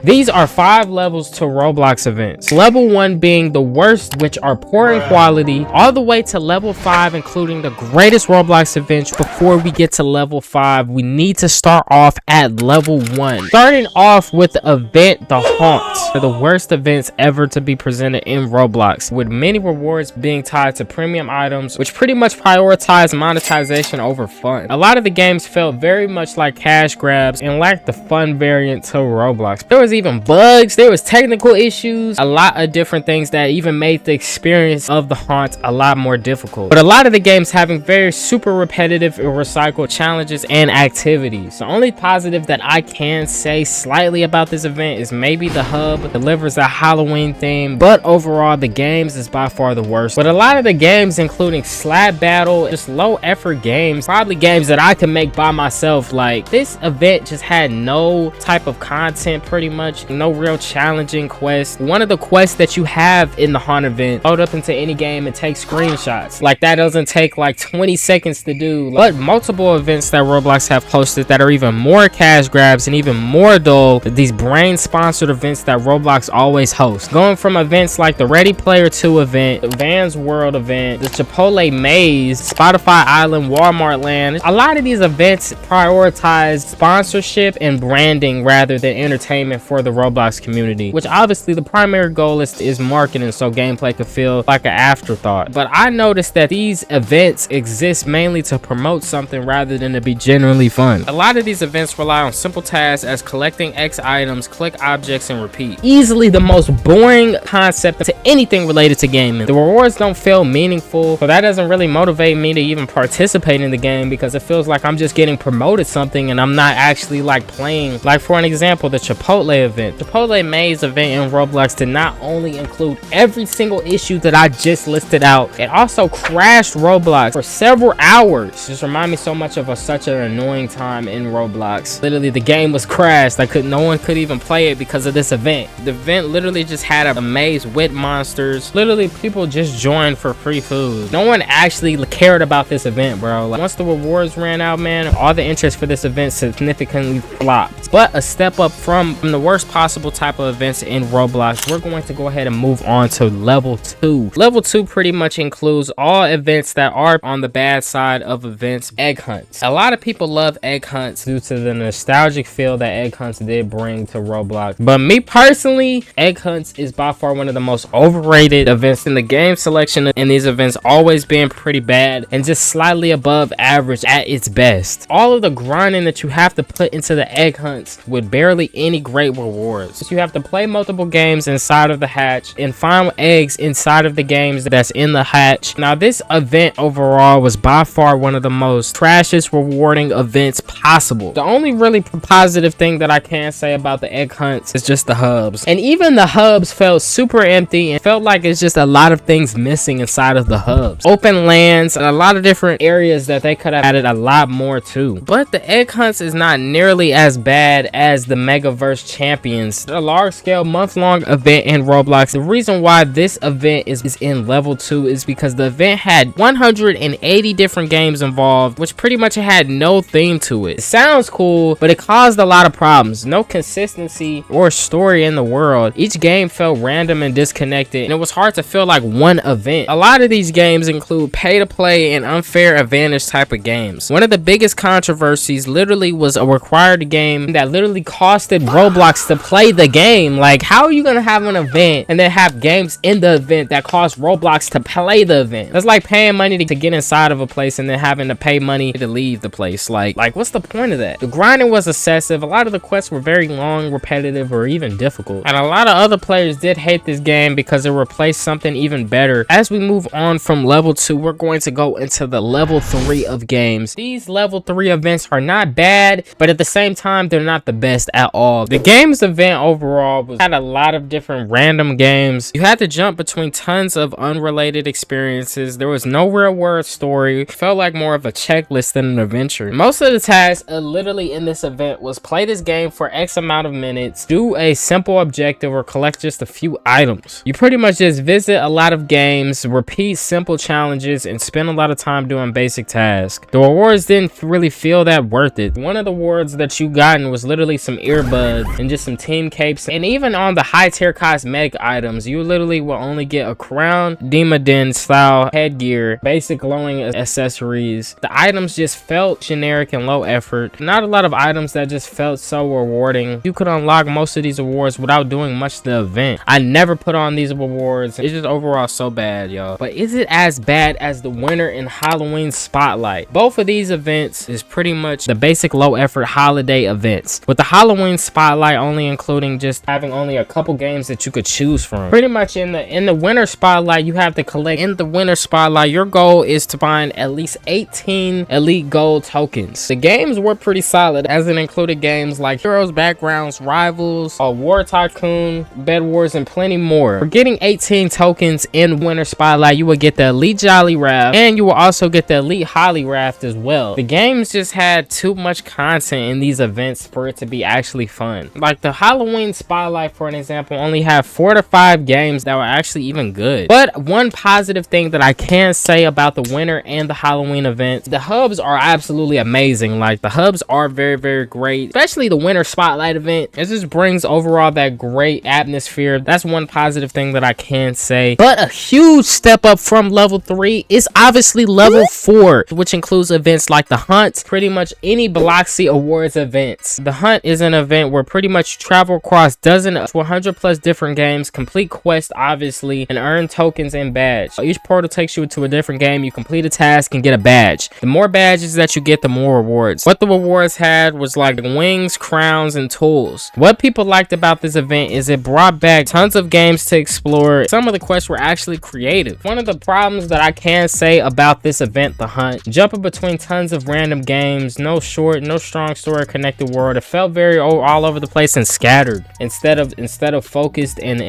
These are 5 levels to Roblox events. Level 1 being the worst, which are poor in quality, all the way to level 5, including the greatest Roblox events. Before we get to level 5, we need to start off at level 1. Starting off with the event, the Haunt. They're the worst events ever to be presented in Roblox, with many rewards being tied to premium items, which pretty much prioritize monetization over fun. A lot of the games felt very much like cash grabs and lacked the fun variant to Roblox. There was even bugs, there was technical issues, a lot of different things that even made the experience of the Haunt a lot more difficult. But a lot of the games having very super repetitive and recycled challenges and activities. The only positive that I can say slightly about this event is maybe the hub delivers a Halloween theme, but overall the games is by far the worst. But a lot of the games, including Slap Battle, just low effort games, probably games that I could make by myself. Like, this event just had no type of content, pretty much no real challenging quest. One of the quests that you have in the Haunt event, load up into any game and take screenshots. Like, that doesn't take like 20 seconds to do. But multiple events that Roblox have posted that are even more cash grabs and even more dull, these brain sponsored events that Roblox always hosts, going from events like the Ready Player 2 event, the Vans World event, the Chipotle Maze, Spotify Island, Walmart Land. A lot of these events prioritize sponsorship and branding rather than entertainment for the Roblox community, which obviously the primary goal is marketing, so gameplay could feel like an afterthought. But I noticed that these events exist mainly to promote something rather than to be generally fun. A lot of these events rely on simple tasks as collecting X items, click objects, and repeat. Easily the most boring concept to anything related to gaming. The rewards don't feel meaningful, so that doesn't really motivate me to even participate in the game, because it feels like I'm just getting promoted something and I'm not actually like playing. Like, for an example, the Chipotle event. Chipotle Maze event in Roblox did not only include every single issue that I just listed out, it also crashed Roblox for several hours. Just remind me so much of such an annoying time in Roblox. Literally, the game was crashed. No one could even play it because of this event. The event literally just had a maze with monsters. Literally, people just joined for free food. No one actually cared about this event, bro. Like, once the rewards ran out, man, all the interest for this event significantly flopped. But a step up from the worst possible type of events in Roblox, we're going to go ahead and move on to level 2. Level 2 pretty much includes all events that are on the bad side of events. Egg hunts. A lot of people love egg hunts due to the nostalgic feel that egg hunts did bring to Roblox. But me personally, egg hunts is by far one of the most overrated events in the game. Selection in these events always being pretty bad and just slightly above average at its best. All of the grinding that you have to put into the egg hunts with barely any great rewards. You have to play multiple games inside of the hatch and find eggs inside of the games that's in the hatch. Now, this event overall was by far one of the most trashiest rewarding events possible. The only really positive thing that I can say about the egg hunts is just the hubs. And even the hubs felt super empty and felt like it's just a lot of things missing inside of the hubs. Open lands and a lot of different areas that they could have added a lot more to. But the egg hunts is not nearly as bad as the Megaverse Champions, a large-scale month-long event in Roblox. The reason why this event is in level 2 is because the event had 180 different games involved, which pretty much had no theme to it. It sounds cool, but it caused a lot of problems. No consistency or story in the world. Each game felt random and disconnected, and it was hard to feel like one event. A lot of these games include pay-to-play and unfair advantage type of games. One of the biggest controversies literally was a required game that literally costed Roblox to play the game. Like, how are you gonna have an event and then have games in the event that cost Roblox to play the event? That's like paying money to get inside of a place and then having to pay money to leave the place. Like what's the point of that? The grinding was excessive. A lot of the quests were very long, repetitive, or even difficult. And a lot of other players did hate this game because it replaced something even better. As we move on from level 2, we're going to go into the level 3 of games. These level 3 events are not bad, but at the same time, they're not the best at all. The games event overall had a lot of different random games. You had to jump between tons of unrelated experiences. There was no real world story. It felt like more of a checklist than an adventure. Most of the tasks literally in this event was play this game for X amount of minutes, do a simple objective, or collect just a few items. You pretty much just visit a lot of games, repeat simple challenges, and spend a lot of time doing basic tasks. The rewards didn't really feel that worth it. One of the rewards that you gotten was literally some earbuds and and just some team capes. And even on the high tier cosmetic items, you literally will only get a crown, Demoden style headgear, basic glowing accessories. The items just felt generic and low effort. Not a lot of items that just felt so rewarding. You could unlock most of these awards without doing much to the event. I never put on these awards. It's just overall so bad, y'all. But is it as bad as the winter and Halloween spotlight? Both of these events is pretty much the basic low effort holiday events, with the Halloween spotlight only including just having only a couple games that you could choose from. Pretty much in the winter spotlight, you have to collect. In the winter spotlight, your goal is to find at least 18 elite gold tokens. The games were pretty solid, as it included games like Heroes Backgrounds, Rivals, War Tycoon, Bed Wars, and plenty more. For getting 18 tokens in winter spotlight, you will get the elite Jolly Raft, and you will also get the elite Holly Raft as well. The games just had too much content in these events for it to be actually fun. Like the Halloween spotlight, for an example, only have 4 to 5 games that were actually even good. But one positive thing that I can say about the winter and the Halloween events, the hubs are absolutely amazing. Like the hubs are very, very great, especially the winter spotlight event. It just brings overall that great atmosphere. That's one positive thing that I can say. But a huge step up from level 3 is obviously level 4, which includes events like the Hunt, pretty much any Bloxy Awards events. The Hunt is an event where pretty much you travel across dozens to 100 plus different games, complete quests obviously, and earn tokens and badge. So each portal takes you to a different game. You complete a task and get a badge. The more badges that you get, the more rewards. What the rewards had was like wings, crowns, and tools. What people liked about this event is it brought back tons of games to explore. Some of the quests were actually creative. One of the problems that I can say about this event, the Hunt, jumping between tons of random games, no strong story connected world. It felt very all over the place and scattered instead of focused and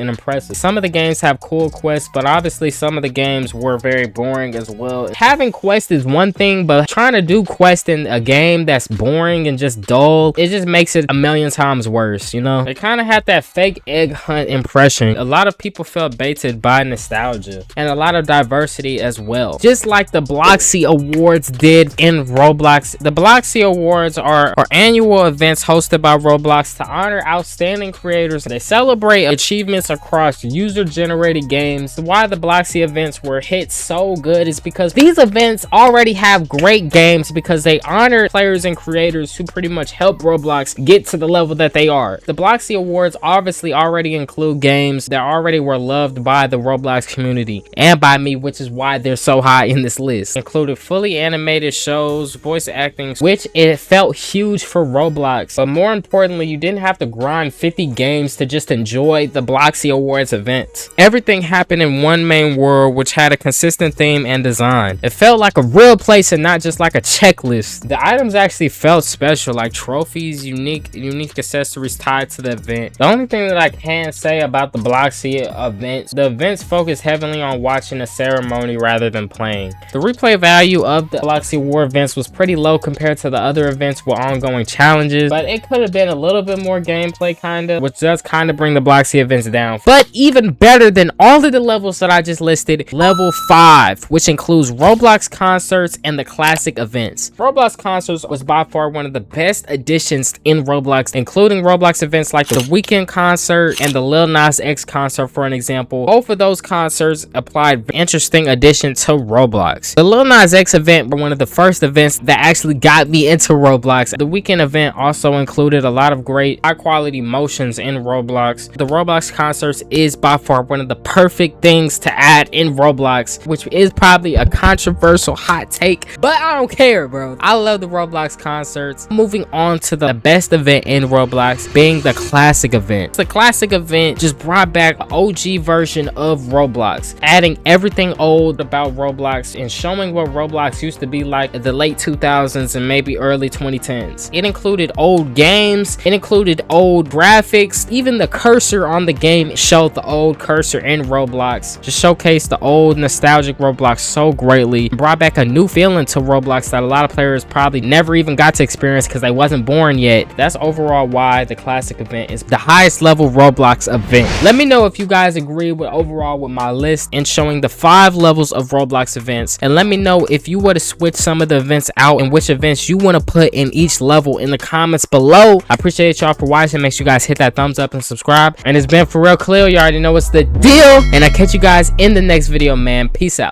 impressive. Some of the games have cool quests, but obviously some of the games were very boring as well. Having quests is one thing, but trying to do quests in a game that's boring and just dull, it just makes it a million times worse, you know? It kind of had that fake egg hunt impression. A lot of people felt baited by nostalgia and a lot of diversity as well, just like the Bloxy Awards did in Roblox. The Bloxy Awards are annual events hosted by Roblox to honor outstanding creators. They celebrate achievements across user-generated games. Why the Bloxy events were hit so good is because these events already have great games, because they honor players and creators who pretty much help Roblox get to the level that they are. The Bloxy Awards obviously already include games that already were loved by the Roblox community and by me, which is why they're so high in this list. Included fully animated shows, voice acting, which it felt huge for Roblox. But more importantly, you didn't have to grind 50 games to just enjoy the Bloxy Awards event. Everything happened in one main world, which had a consistent theme and design. It felt like a real place and not just like a checklist. The items actually felt special, like trophies, unique accessories tied to the event. The only thing that I can say about the Bloxy events, the events focus heavily on watching a ceremony rather than playing. The replay value of the Bloxy Award events was pretty low compared to the other events with ongoing challenges, but it could have been a little bit more gameplay kinda, which does kind of bring the Bloxy events down. But even better than all of the levels that I just listed, level 5, which includes Roblox concerts and the classic events. Roblox concerts was by far one of the best additions in Roblox, including Roblox events like the Weekend concert and the Lil Nas X concert, for an example. Both of those concerts applied interesting addition to Roblox. The Lil Nas X event were one of the first events that actually got me into Roblox. The Weekend event also included a lot of great high quality motions in Roblox. The Roblox concerts is by far one of the perfect things to add in Roblox, which is probably a controversial hot take, but I don't care, bro. I love the Roblox concerts. Moving on to the best event in Roblox, being the classic event. The classic event just brought back an OG version of Roblox, adding everything old about Roblox and showing what Roblox used to be like in the late 2000s and maybe early 2010s. It included old games, it included old graphics, even the cursor on the game showed the old cursor in Roblox. Just showcased the old nostalgic Roblox so greatly, brought back a new feeling to Roblox that a lot of players probably never even got to experience because they wasn't born yet. That's overall why the classic event is the highest level Roblox event. Let me know if you guys agree with overall with my list and showing the 5 levels of Roblox events, and let me know if you were to switch some of the events out and which events you want to put in each level in the the comments below. I appreciate y'all for watching. Make sure you guys hit that thumbs up and subscribe. And it's been for real, Kalil. You already know what's the deal. And I catch you guys in the next video, man. Peace out.